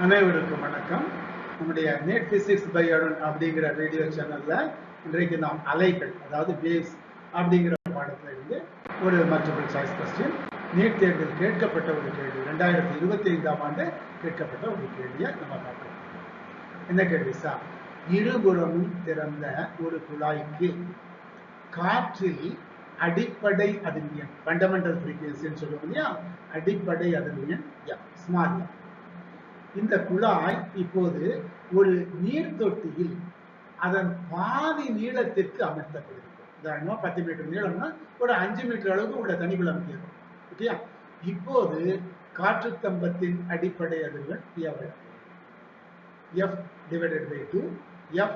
அனைவருக்கும் வணக்கம். நம்முடைய நெட் பிசிக்ஸ் பை அருண் அப்படிங்கிற வீடியோ சேனல்ல இன்றைக்கு நாம் அலைகள், அதாவது வேவ்ஸ் அப்படிங்கிற பாடத்துல இருந்து ஒரு மல்டிபிள் சாய்ஸ் கொஸ்டின் நீட் தேர்வில் கேட்கப்பட்ட ஒரு கேள்வி, 2025ஆம் ஆண்டு கேட்கப்பட்ட ஒரு கேள்வியை நம்ம பார்க்கிறோம். என்ன கேள்வி சார்? இருபுறமும் திறந்த ஒரு குழாய்க்கு காற்றில் அடிப்படை அதிர்வெண், ஃபண்டமெண்டல் ஃப்ரீக்வன்சின்னு சொல்லுவோம் இல்லையா, அடிப்படை அதிர்வெண் ஸ்மால் எம். இந்த குழாய் இப்போது ஒரு நீர் தொட்டியில் அதன் பாதி நீளத்திற்கு அமைத்தப்படுகிறது. உதாரணமா 10 மீட்டர் நீளம்னா ஒரு 5 மீட்டர் அளவுக்கு உள்ள தனிக்குள்ள அமைக்கிறோம். ஓகேயா? இப்போது காற்றுத்தம்பத்தின் அடிப்படை அதிர்வெண் எவ்வளவு? F divided by 2, F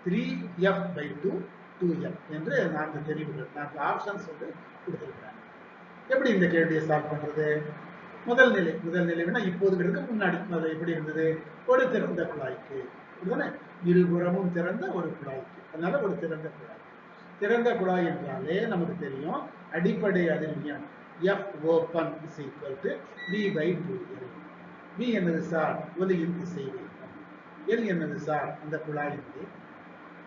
3F/2, 2L என்று 4 தெரிவுகள், 4 ஆப்ஷன்ஸ் வந்து கொடுத்திருக்கிறாங்க. எப்படி இந்த கேள்வியை சால்வ் பண்றது? முதல் நிலைனா இப்போதுங்கிறதுக்கு முன்னாடி அது எப்படி இருந்தது? ஒரு திறந்த குழாய்க்கு, இருபுறமும் திறந்த ஒரு குழாய்க்கு, அதனால ஒரு திறந்த குழாய். திறந்த குழாய் என்றாலே நமக்கு தெரியும், அடிப்படை அதிர்வெண் F open is equal to V/2L. V என்னது சார்? ஒலியின் திசைவேகம். L என்னது சார்? அந்த குழாயிற்கு.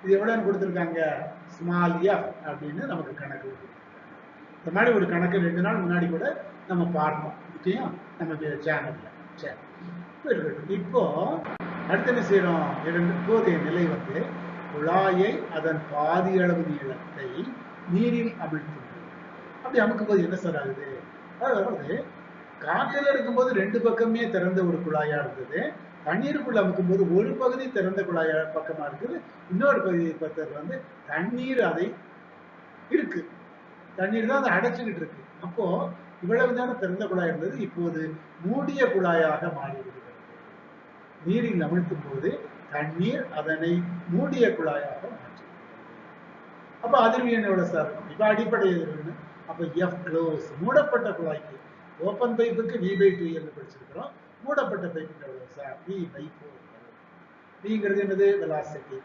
இது எவ்வளவு கொடுத்திருக்காங்க? ஸ்மால் f அப்படின்னு நமக்கு கணக்கு. இந்த மாதிரி ஒரு கணக்கு 2 நாள் முன்னாடி கூட நம்ம பார்த்தோம், ஓகேயா, நம்ம சேனல்ல. சரி, இப்போ அடுத்த என்ன செய்யறோம்? இப்போதைய நிலை வந்து குழாயை அதன் பாதி அளவு நீளத்தை நீரில் அமிழ்த்தும். அப்படி அமுக்கும் போது என்ன சார் ஆகுது? அதாவது காற்றில் இருக்கும்போது 2 பக்கமே திறந்த ஒரு குழாயா இருந்தது. தண்ணீருக்குள்ள அமுக்கும் போது ஒரு பகுதி திறந்த குழாயா பக்கமா இருக்குது, இன்னொரு பகுதி பக்கத்துல வந்து தண்ணீர் அதை இருக்கு, தண்ணீர் தான் அதை அடைச்சுக்கிட்டு இருக்கு. அப்போ இவ்வளவுதான திறந்த குழாய் இருந்தது, இப்போது மூடிய குழாயாக மாறிவிடுகிறது. நீரில் அமிழ்த்தும் போது தண்ணீர் அதனை மூடிய குழாயாக மாற்றி. அப்ப அதிர்வெண் எவ்வளவு சார்? இப்ப அடிப்படை அதிர்வெண். அப்ப F க்ளோஸ், மூடப்பட்ட குழாய்க்கு. ஓபன் பைப்புக்கு V/2L படிச்சிருக்கிறோம். மூடப்பட்ட பைப்புக்கு எவ்வளவு சார்? V/4. Vங்கிறது என்னது? வெலாசிட்டி.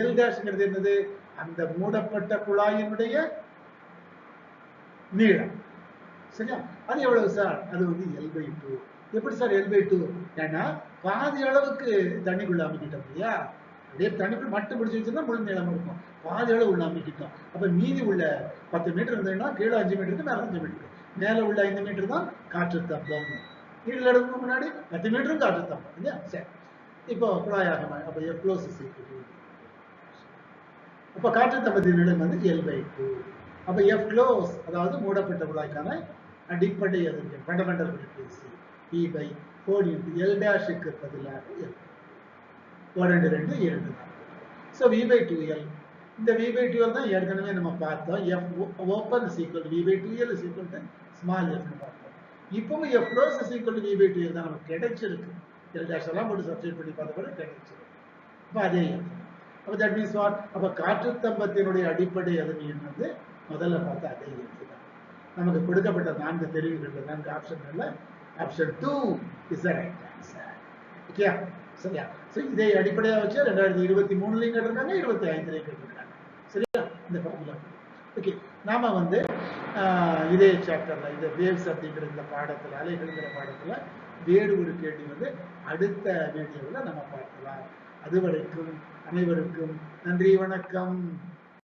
L டேஷ்ங்கிறது என்னது? அந்த மூடப்பட்ட குழாயினுடைய நீளம். சரியா? அது எவ்வளவு சார்? அது வந்து L/2. எப்படி சார் L/2? ஏன்னா பாதி அளவுக்கு தண்ணிக்குள்ள அமைக்கிட்டோம் இல்லையா, அப்படியே தண்ணிக்குள்ள மட்டும் பிடிச்சி வச்சிருந்தா முழு நீளம் இருக்கும். பாதி அளவு உள்ள அமைக்கிட்டோம். அப்ப மீதி உள்ள 10 மீட்டர் இருந்ததுன்னா கீழே 5 மீட்டருக்கு, மேல 5 மீட்டருக்கு, மேல உள்ள 5 மீட்டர் தான் காற்று தம்பம். நீரில் எடுக்கும் முன்னாடி 10 மீட்டரும் காற்று தம்பம் இல்லையா? சரி, இப்போ குழாயாக அப்ப F close is equal to, அப்ப காற்று தம்பத்தின் நிலை வந்து L/2. அப்ப F க்ளோஸ் அதாவது மூடப்பட்ட குழாய்க்கான அடிப்படை அதிர்வெண், ஃபண்டமெண்டல் ஃப்ரீக்வன்சி V/4 L டேஷுக்கு பதிலாக L. 2 2 so V/2L. இந்த V/2L தான் ஏற்கனவே நம்ம பார்த்தோம். F open is equal to V/2L is equal to small f னு பார்த்தோம். இப்பவும் F close is equal to V/2L தான் நமக்கு கிடைச்சிருக்கு. L dash எல்லாம் போட்டு சப்ஸ்டிட்யூட் பண்ணி பார்த்த பிறகு கிடைச்சிருக்கு. அப்ப அதே F. அப்ப தட் மீன்ஸ் வாட்? அப்ப காற்றுத்தம்பத்தினுடைய அடிப்படை அதிர்வெண் வந்து முதல்ல பார்த்தா அதே F தான். நமக்கு கொடுக்கப்பட்ட 4 தெரிவுகள், 4 ஆப்ஷன்கள்ல option 2 is the right answer. Okay, சரியா? சோ இதை அடிப்படையாக வச்சு 2023லயும் கேட்டிருக்காங்க, 25லயும் கேட்டிருக்காங்க. சரியா? இந்த ஃபார்முலா. ஓகே, நாம வந்து இதே சாப்டர்ல இந்த வேவ்ஸ் அப்படிங்கிற இந்த பாடத்துல, அலைகள்ங்கிற பாடத்துல வேறு ஒரு கேள்வி வந்து அடுத்த வீடியோவில் நம்ம பார்க்கலாம். அதுவரைக்கும் அனைவருக்கும் நன்றி, வணக்கம்.